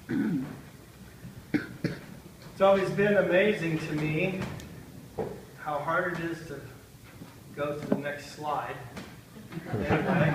It's always been amazing to me how hard it is to go to the next slide. Anyway,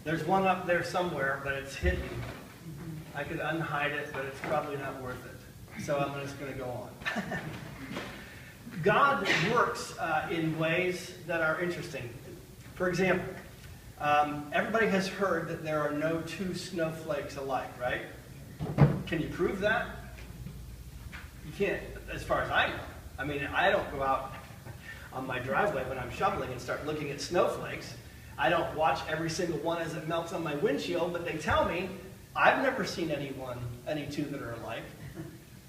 there's one up there somewhere, but it's hidden. I could unhide it, but it's probably not worth it. So I'm just going to go on. God works in ways that are interesting. For example, everybody has heard that there are no two snowflakes alike, right? Can you prove that? You can't, as far as I know. I mean, I don't go out on my driveway when I'm shoveling and start looking at snowflakes. I don't watch every single one as it melts on my windshield, but they tell me I've never seen any two that are alike.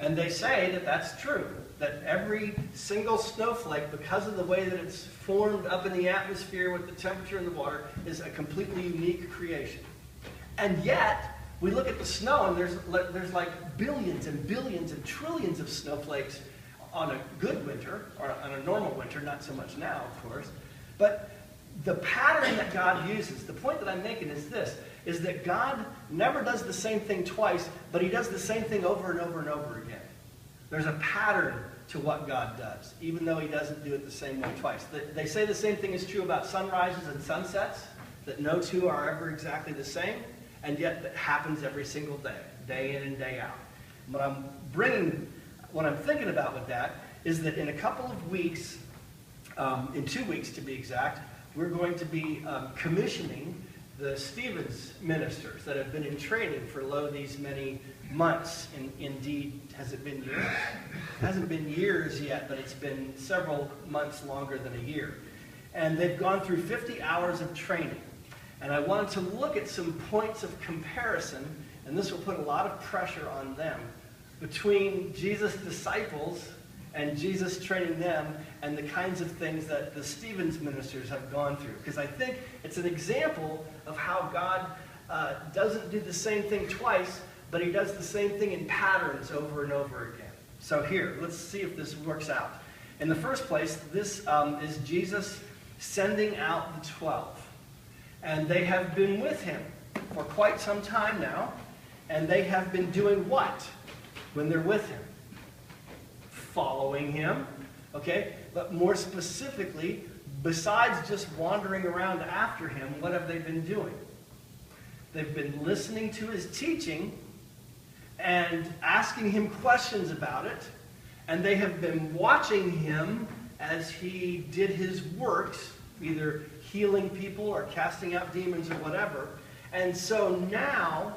And they say that that's true, that every single snowflake, because of the way that it's formed up in the atmosphere with the temperature in the water, is a completely unique creation. And yet, we look at the snow and there's like billions and billions and trillions of snowflakes on a good winter, or on a normal winter, not so much now, of course. But the pattern that God uses, the point that I'm making is this, is that God never does the same thing twice, but he does the same thing over and over and over again. There's a pattern to what God does, even though he doesn't do it the same way twice. They say the same thing is true about sunrises and sunsets, that no two are ever exactly the same, and yet that happens every single day, day in and day out. What I'm thinking about with that is that in a couple of weeks, in 2 weeks to be exact, we're going to be commissioning the Stevens ministers that have been in training for these many months. Indeed, has it been years? It hasn't been years yet, but it's been several months longer than a year. And they've gone through 50 hours of training. And I wanted to look at some points of comparison, and this will put a lot of pressure on them, between Jesus' disciples and Jesus training them and the kinds of things that the Stevens ministers have gone through. Because I think it's an example of how God doesn't do the same thing twice, but he does the same thing in patterns over and over again. So here, let's see if this works out. In the first place, this is Jesus sending out the 12. And they have been with him for quite some time now. And they have been doing what when they're with him? Following him, okay? But more specifically, besides just wandering around after him, what have they been doing? They've been listening to his teaching and asking him questions about it, and they have been watching him as he did his works, either healing people or casting out demons or whatever. And so now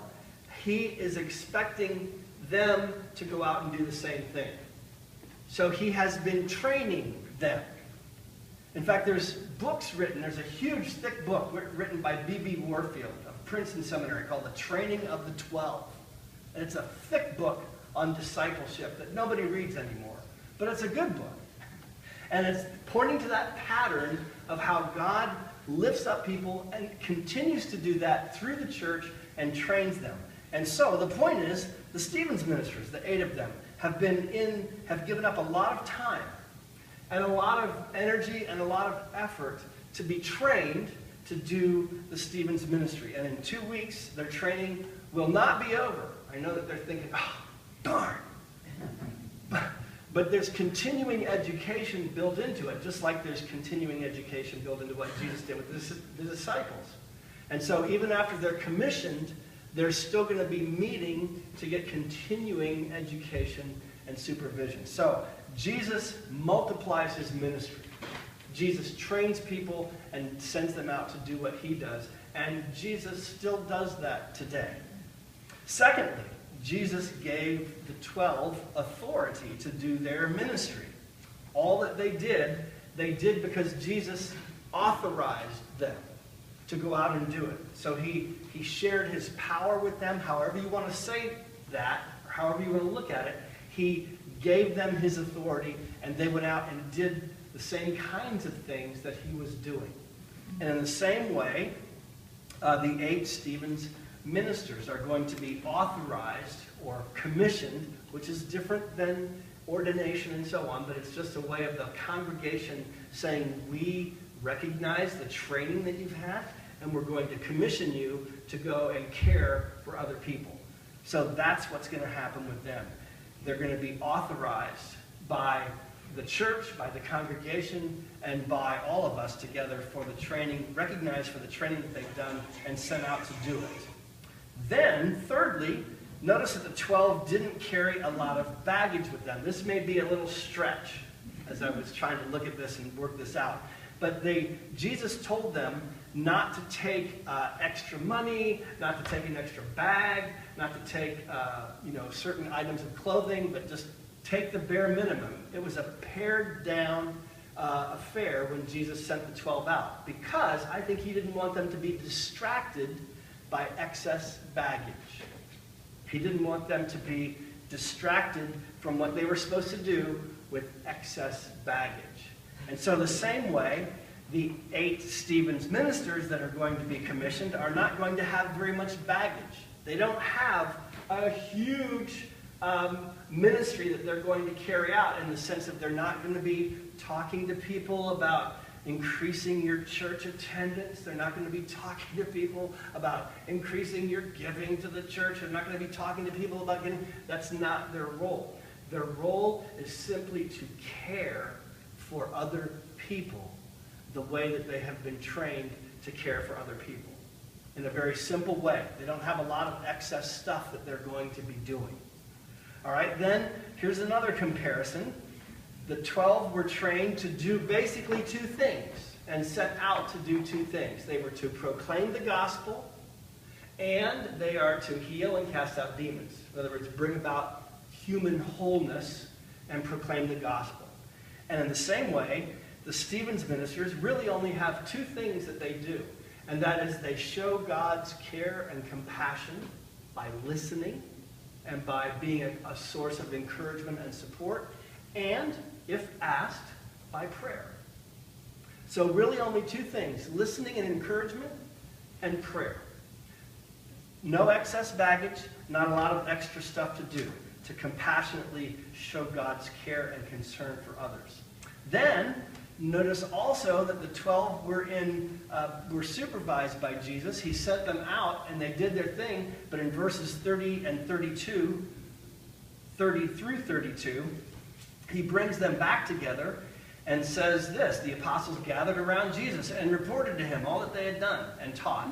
he is expecting them to go out and do the same thing. So he has been training them. In fact, there's books written. There's a huge, thick book written by B.B. Warfield of Princeton Seminary called The Training of the 12. And it's a thick book on discipleship that nobody reads anymore. But it's a good book. And it's pointing to that pattern of how God lifts up people and continues to do that through the church and trains them. And so the point is, the Stevens ministers, the 8 of them, have given up a lot of time and a lot of energy and a lot of effort to be trained to do the Stevens ministry. And in 2 weeks, their training will not be over. I know that they're thinking, oh, darn. But there's continuing education built into it, just like there's continuing education built into what Jesus did with the disciples. And so even after they're commissioned, they're still going to be meeting to get continuing education and supervision. So Jesus multiplies his ministry. Jesus trains people and sends them out to do what he does. And Jesus still does that today. Secondly, Jesus gave the 12 authority to do their ministry. All that they did because Jesus authorized them to go out and do it. So he shared his power with them, however you want to say that, or however you want to look at it. He gave them his authority, and they went out and did the same kinds of things that he was doing. And in the same way, the 8 Stevens ministers are going to be authorized or commissioned, which is different than ordination and so on, but it's just a way of the congregation saying, we recognize the training that you've had, and we're going to commission you to go and care for other people. So that's what's going to happen with them. They're going to be authorized by the church, by the congregation, and by all of us together for the training, recognized for the training that they've done and sent out to do it. Then, thirdly, notice that the 12 didn't carry a lot of baggage with them. This may be a little stretch as I was trying to look at this and work this out. But Jesus told them not to take extra money, not to take an extra bag, not to take certain items of clothing, but just take the bare minimum. It was a pared down affair when Jesus sent the 12 out, because I think he didn't want them to be distracted by excess baggage. He didn't want them to be distracted from what they were supposed to do with excess baggage. And so the same way, the 8 Stephen's ministers that are going to be commissioned are not going to have very much baggage. They don't have a huge ministry that they're going to carry out, in the sense that they're not going to be talking to people about increasing your church attendance. They're not going to be talking to people about increasing your giving to the church. They're not going to be talking to people about getting... That's not their role. Their role is simply to care for other people the way that they have been trained to care for other people, in a very simple way. They don't have a lot of excess stuff that they're going to be doing. All right, then here's another comparison. The 12 were trained to do basically 2 things, and set out to do 2 things. They were to proclaim the gospel, and they are to heal and cast out demons. In other words, bring about human wholeness and proclaim the gospel. And in the same way, the Stephen's ministers really only have 2 things that they do, and that is they show God's care and compassion by listening and by being a source of encouragement and support, and, if asked, by prayer. So really only 2 things: listening and encouragement, and prayer. No excess baggage, not a lot of extra stuff to do, to compassionately show God's care and concern for others. Then, notice also that the 12 were supervised by Jesus. He sent them out, and they did their thing, but in verses 30 through 32, he brings them back together and says this: the apostles gathered around Jesus and reported to him all that they had done and taught.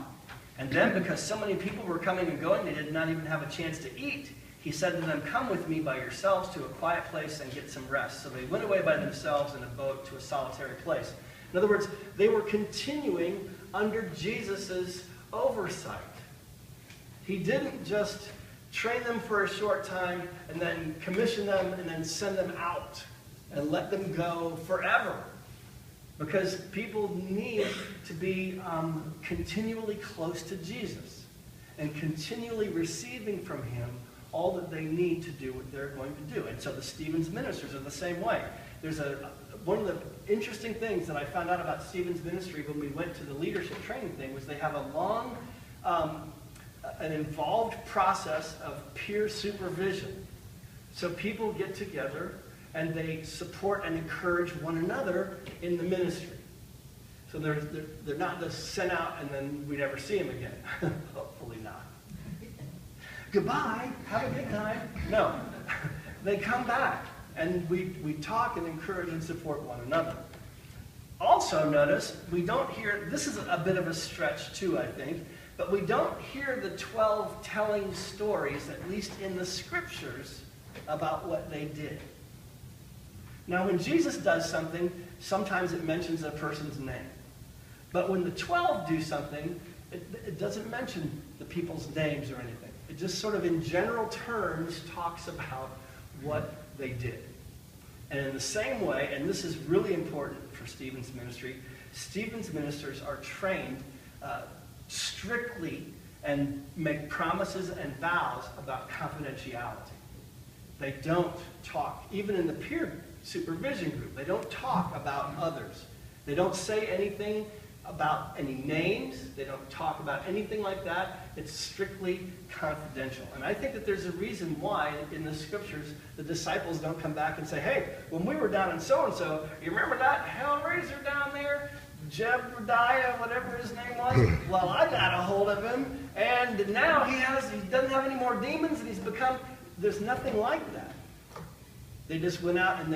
And then, because so many people were coming and going, they did not even have a chance to eat, he said to them, "Come with me by yourselves to a quiet place and get some rest." So they went away by themselves in a boat to a solitary place. In other words, they were continuing under Jesus' oversight. He didn't just train them for a short time and then commission them and then send them out and let them go forever. Because people need to be continually close to Jesus and continually receiving from him all that they need to do what they're going to do. And so the Stephen's ministers are the same way. There's one of the interesting things that I found out about Stephen's ministry when we went to the leadership training thing was they have a long, an involved process of peer supervision. So people get together and they support and encourage one another in the ministry. So they're not just sent out and then we never see them again. Hopefully not. Goodbye, have a good time. No, they come back and we talk and encourage and support one another. Also notice, we don't hear, this is a bit of a stretch too, I think, but we don't hear the 12 telling stories, at least in the scriptures, about what they did. Now when Jesus does something, sometimes it mentions a person's name. But when the 12 do something, it doesn't mention the people's names or anything. It just sort of in general terms talks about what they did. And in the same way, and this is really important for Stephen's ministry, Stephen's ministers are trained strictly and make promises and vows about confidentiality. They don't talk, even in the peer supervision group, they don't talk about others. They don't say anything about any names. They don't talk about anything like that. It's strictly confidential. And I think that there's a reason why in the scriptures the disciples don't come back and say, "Hey, when we were down in so-and-so, you remember that Hellraiser down there? Jebediah, whatever his name was. Well, I got a hold of him, and now he doesn't have any more demons, and there's nothing like that. They just went out and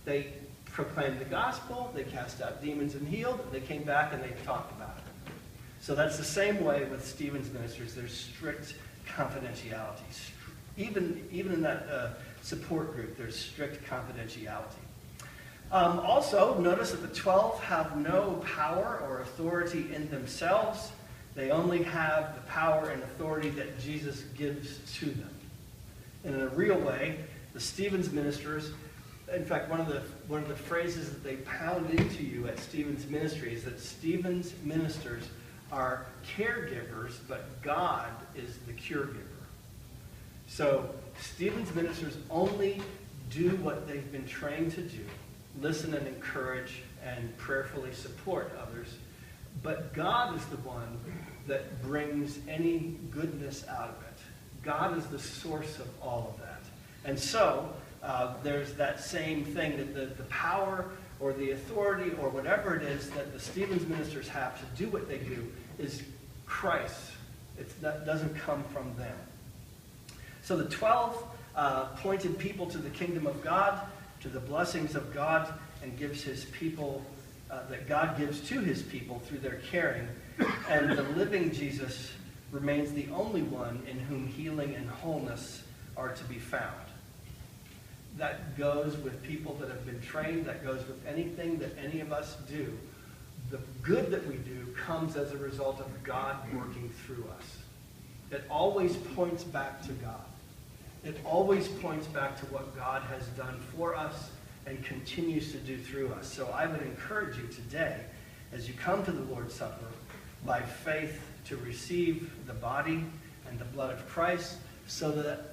they proclaimed the gospel, they cast out demons and healed, they came back and they talked about it. So that's the same way with Stephen's ministers. There's strict confidentiality. Even in that support group, there's strict confidentiality. Also, notice that the 12 have no power or authority in themselves. They only have the power and authority that Jesus gives to them. And in a real way, the Stephen's ministers, in fact, one of the phrases that they pound into you at Stephen's ministry is that Stephen's ministers are caregivers, but God is the cure giver. So Stephen's ministers only do what they've been trained to do, listen and encourage and prayerfully support others, but God is the one that brings any goodness out of it. God is the source of all of that. And so there's that same thing that the power or the authority or whatever it is that the Stephen's ministers have to do what they do is Christ. That doesn't come from them. So the 12 pointed people to the kingdom of God, to the blessings of God, and gives his people, that God gives to his people through their caring. And the living Jesus remains the only one in whom healing and wholeness are to be found. That goes with people that have been trained. That goes with anything that any of us do. The good that we do comes as a result of God working through us. It always points back to God. It always points back to what God has done for us and continues to do through us. So I would encourage you today, as you come to the Lord's Supper, by faith to receive the body and the blood of Christ, so that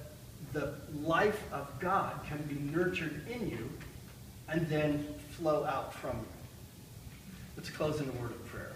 the life of God can be nurtured in you and then flow out from you. Let's close in a word of prayer.